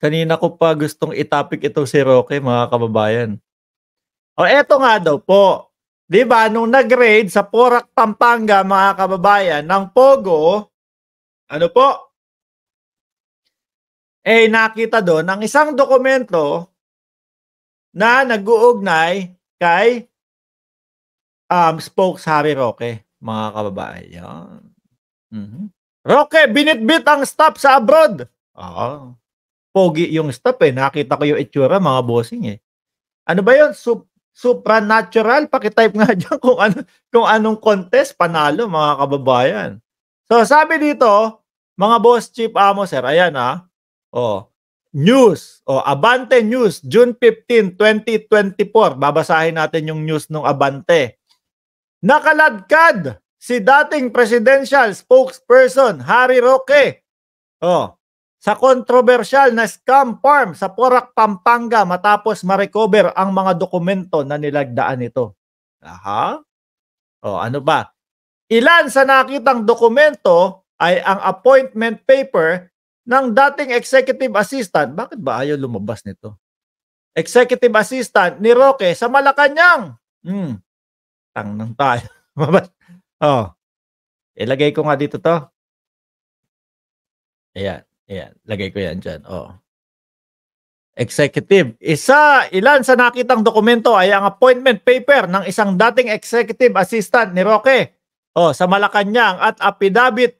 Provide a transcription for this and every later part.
Kanina ko pa gustong i-topic ito si Roque, mga kababayan. O eto nga daw po, 'di ba nung nag-raid sa Porac, Pampanga, mga kababayan, ng Pogo, ano po? Nakita doon ang isang dokumento na nag-uugnay kay spokes Harry Roque, mga kababayan. Roque, binitbit ang staff sa abroad. Oo. Pogi yung staff nakita ko yung itsura, mga bossing Ano ba yun? Supranatural? Paki-type nga dyan kung anong contest, panalo, mga kababayan. So sabi dito, mga boss chief amo sir, ayan news, Abante News, June 15, 2024. Babasahin natin yung news ng Abante. Nakaladkad si dating presidential spokesperson Harry Roque sa kontrobersyal na scam farm sa Porac, Pampanga matapos ma-recover ang mga dokumento na nilagdaan nito. Ano ba? Ilan sa nakitang dokumento ay ang appointment paper ng dating executive assistant. Bakit ba ayaw lumabas nito? Executive assistant ni Roque sa Malacanang. Tangnang tayo. Ilagay ko nga dito to. Ayan. Lagay ko yan dyan. Executive. Ilan sa nakitang dokumento ay ang appointment paper ng isang dating executive assistant ni Roque sa Malacanang at affidavit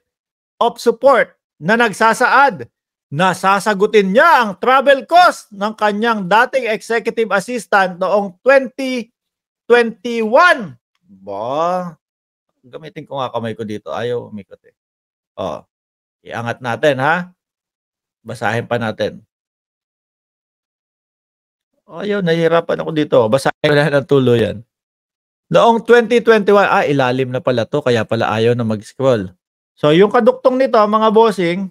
of support na nagsasaad na sasagutin niya ang travel cost ng kanyang dating executive assistant noong 2021. Gamitin ko nga kamay ko dito. Ayaw umikot Iangat natin Basahin pa natin. Nahihirapan ako dito. Basahin ko na ng tuloy yan. Noong 2021, ilalim na pala to, kaya pala ayaw na mag-scroll. So, yung kaduktong nito, mga bossing,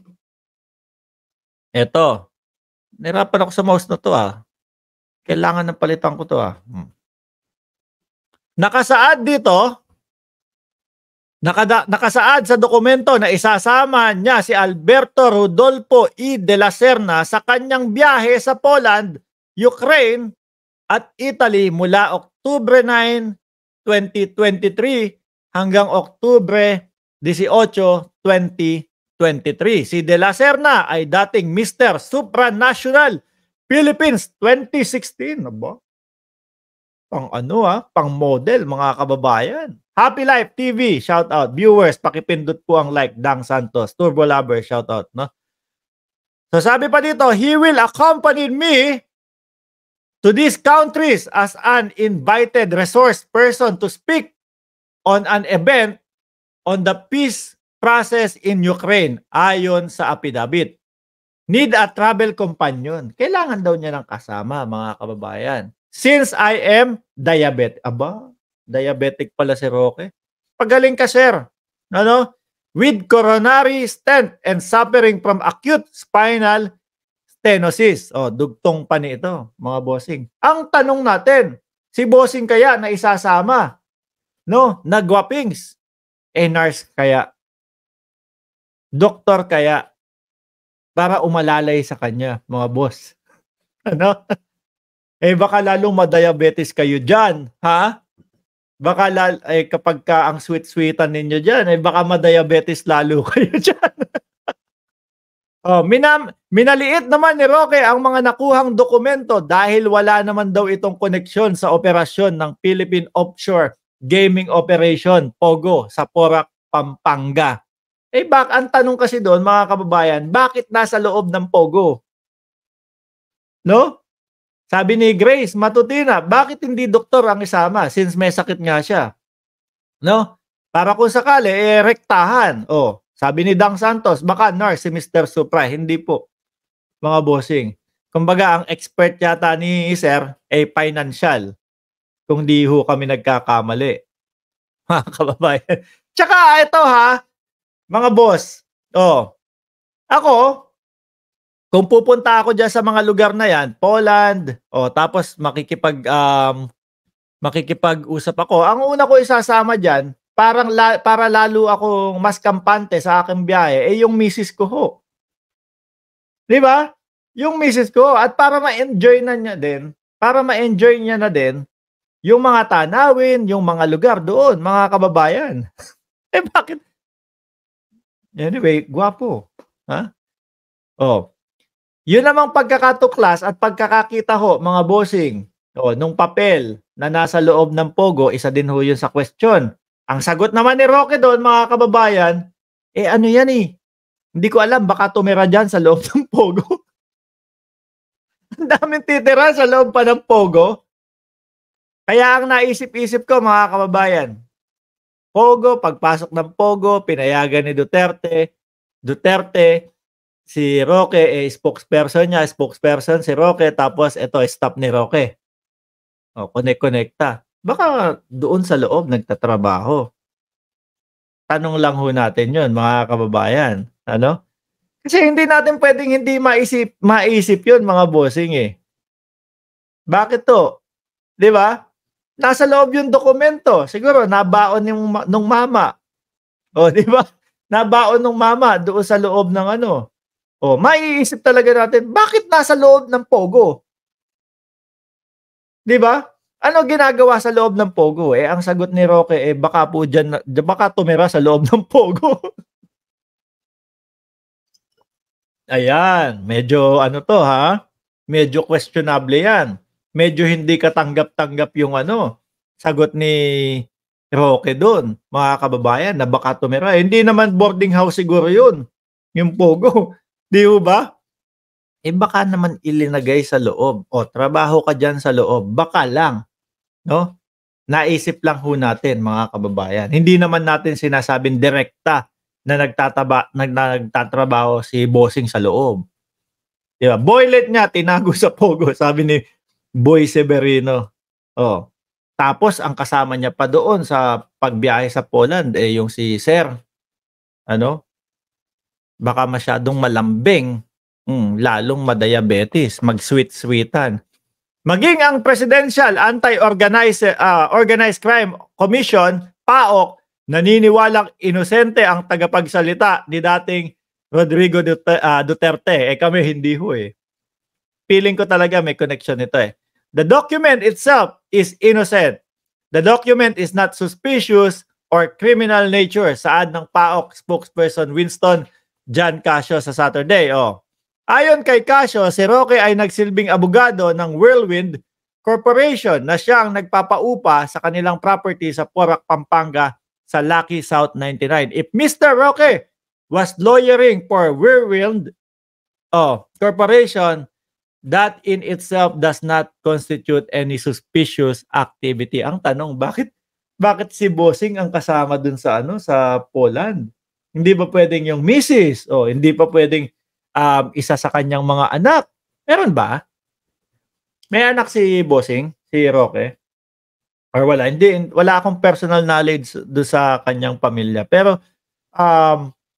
eto. Nahirapan ako sa mouse na to Kailangan ng palitan ko to Nakasaad dito, nakasaad sa dokumento na isasama niya si Alberto Rodolfo E. de la Serna sa kanyang biyahe sa Poland, Ukraine at Italy mula Oktubre 9, 2023 hanggang Oktubre 18, 2023. Si de la Serna ay dating Mr. Supranational Philippines 2016. Pang model, mga kababayan. Happy Life TV, shout out. Viewers, pakipindot po ang like. Dang Santos, Turbo Lover, shout out, So sabi pa dito, he will accompany me to these countries as an invited resource person to speak on an event on the peace process in Ukraine, ayon sa affidavit. Need a travel companion. Kailangan daw niya ng kasama, mga kababayan. Since I am diabetic. Diabetic pala si Roque. Pagaling ka, sir. With coronary stent and suffering from acute spinal stenosis. Dugtong pa nito, mga bossing. Ang tanong natin, si bossing kaya na isasama? Nagwapings. Nurse kaya? Doktor kaya? Para umalalay sa kanya, mga boss. Baka lalong madiabetes kayo dyan, Baka kapag ang sweet-sweetan ninyo dyan, baka madiabetes lalo kayo dyan. Minaliit naman ni Roque ang mga nakuhang dokumento dahil wala naman daw itong koneksyon sa operasyon ng Philippine Offshore Gaming Operation, POGO, sa Porac, Pampanga. Ang tanong kasi doon, mga kababayan, bakit nasa loob ng POGO? Sabi ni Grace Matutina, bakit hindi doktor ang isama since may sakit nga siya? Para kung sakali, rektahan. Sabi ni Dang Santos, baka nurse si Mr. Supra. Hindi po, mga bossing. Kumbaga, ang expert yata ni Sir ay financial. Kung di ho kami nagkakamali. Mga kababayan. Tsaka ito mga boss. Ako, kung pupunta ako dyan sa mga lugar na yan, Poland, tapos makikipag-usap ako, ang una ko isasama dyan, para lalo akong mas kampante sa aking biyahe, yung misis ko ho. Di ba? yung misis ko at para ma-enjoy niya na din yung mga tanawin, yung mga lugar doon, mga kababayan. Eh, bakit anyway, gwapo, ha? Oh, yun namang pagkakatuklas at pagkakakita ho, mga bossing, nung papel na nasa loob ng Pogo, isa din ho yun sa question. Ang sagot naman ni Roque doon, mga kababayan, ano yan eh, hindi ko alam, baka tumira dyan sa loob ng Pogo. Ang daming titira sa loob pa ng Pogo. Kaya ang naisip-isip ko, mga kababayan, Pogo, pagpasok ng Pogo, pinayagan ni Duterte, si Roque, spokesperson niya, spokesperson si Roque, tapos ito, staff ni Roque. Connect-connecta. Baka doon sa loob nagtatrabaho. Tanong lang ho natin yun, mga kababayan. Ano? Kasi hindi natin pwedeng hindi maisip yun, mga bossing eh. Bakit to? Di ba? Nasa loob yung dokumento. Siguro, nabaon nung mama. Di ba? Nabaon nung mama doon sa loob ng ano. Maiisip talaga natin, bakit nasa loob ng Pogo? Di ba? Ano ginagawa sa loob ng Pogo? Ang sagot ni Roque, baka po dyan, baka tumira sa loob ng Pogo. Ayan, medyo ano to ha? Medyo questionable yan. Medyo hindi katanggap-tanggap yung sagot ni Roque doon, mga kababayan, na baka tumira. Hindi naman boarding house siguro yun, yung Pogo. Di ba? Baka naman ilinagay sa loob. Trabaho ka dyan sa loob. Baka lang. No? Naisip lang ho natin, mga kababayan. Hindi naman natin sinasabing direkta na nagtatrabaho si bossing sa loob. Diba? Boylet niya, tinago sa Pogo, sabi ni Boy Severino. Tapos, ang kasama niya pa doon sa pagbiyahe sa Poland, yung si Sir. Baka masyadong malambing. Lalong madiabetes, mag-sweet-sweetan. Maging ang Presidential Anti-Organized Crime Commission, PAOK, naniniwalang inosente ang tagapagsalita ni dating Rodrigo Duterte. Kami hindi ho eh. Feeling ko talaga may connection nito eh. The document itself is innocent. The document is not suspicious or criminal nature, saad ng PAOK spokesperson Winston John Casio sa Saturday. Ayon kay Casio, si Roque ay nagsilbing abogado ng Whirlwind Corporation na siyang nagpapaupa sa kanilang property sa Porac, Pampanga sa Lucky South 99. If Mr. Roque was lawyering for Whirlwind Corporation, that in itself does not constitute any suspicious activity. Ang tanong, bakit si bossing ang kasama dun sa sa Poland? Hindi ba pwedeng yung misis? Hindi pa pwedeng isa sa kanyang mga anak? Meron ba? May anak si bossing, si Roque? Or wala? Hindi, wala akong personal knowledge do sa kanyang pamilya. Pero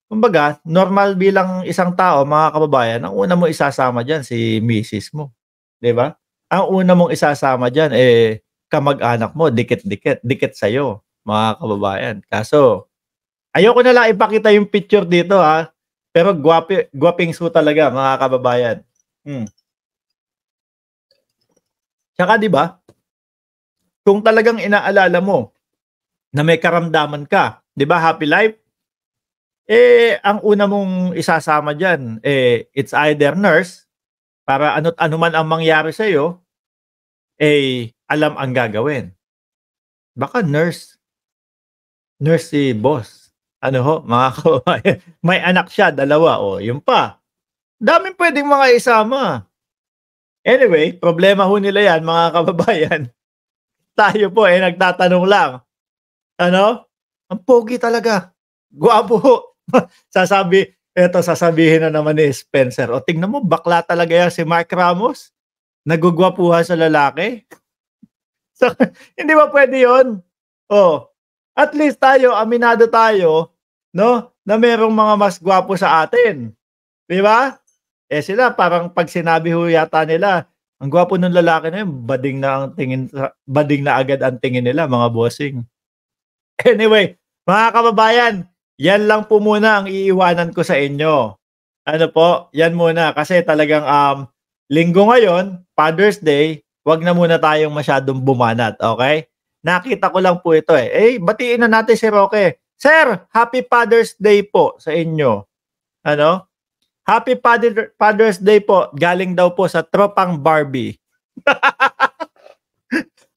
kumbaga, normal bilang isang tao, mga kababayan, ang una mo isasama diyan si misis mo, 'di ba? Ang una mong isasama diyan kamag-anak mo, dikit sa iyo, mga kababayan. Kaso ayoko na lang ipakita yung picture dito ha. Pero gwaping su talaga, mga kababayan. Tsaka 'di ba? Kung talagang inaalala mo na may karamdaman ka, 'di ba, happy life? Ang una mong isasama diyan, it's either nurse para ano't ano man ang mangyari sa iyo, alam ang gagawin. Baka nurse si boss. Mga kababayan, may anak siya, 2, yun pa. Daming pwedeng mga isama. Anyway, problema ho nila yan, mga kababayan. Tayo po nagtatanong lang. Ang pogi talaga. Gwapo ho. Sasabihin na naman ni Spencer. Tingnan mo, bakla talaga yan si Mark Ramos. Nagugwapuhan sa lalaki. So, hindi ba pwede yun? At least tayo, aminado tayo, na merong mga mas gwapo sa atin. Di ba? Sila parang pag sinabi ho yata nila, ang gwapo ng lalaki na yun, bading na agad ang tingin nila, mga bossing. Anyway, mga kababayan, yan lang po muna ang iiwanan ko sa inyo. Ano po, 'yan muna kasi talagang, Linggo ngayon, Father's Day, 'wag na muna tayong masyadong bumanat, okey? Nakita ko lang po ito, eh. Batiin na natin si Roque. Sir, Happy Father's Day po sa inyo. Ano, Happy Father's Day po, galing daw po sa tropang Barbie.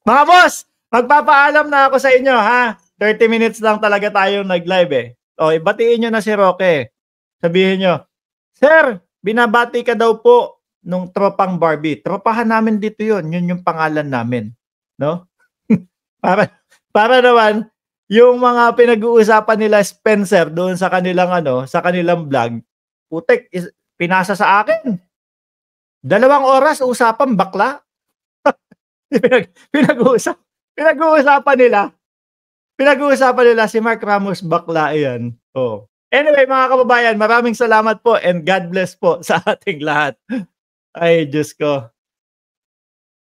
Mga boss, magpapaalam na ako sa inyo, ha. 30 minutes lang talaga tayong nag-live, eh. O, batiin niyo na si Roque. Sabihin niyo, "Sir, binabati ka daw po nung tropang Barbie." Tropahan namin dito 'yun, 'yun yung pangalan namin, 'no? Para para naman yung mga pinag-uusapan nila Spencer doon sa kanilang ano, sa kanilang vlog, putik pinasa sa akin. 2 oras usapan bakla. Pinag-uusap pinag-uusapan nila pinag-uusapan nila si Mark Ramos bakla iyan, oo. Anyway mga kababayan, maraming salamat po and God bless po sa ating lahat. Ay Diyos ko.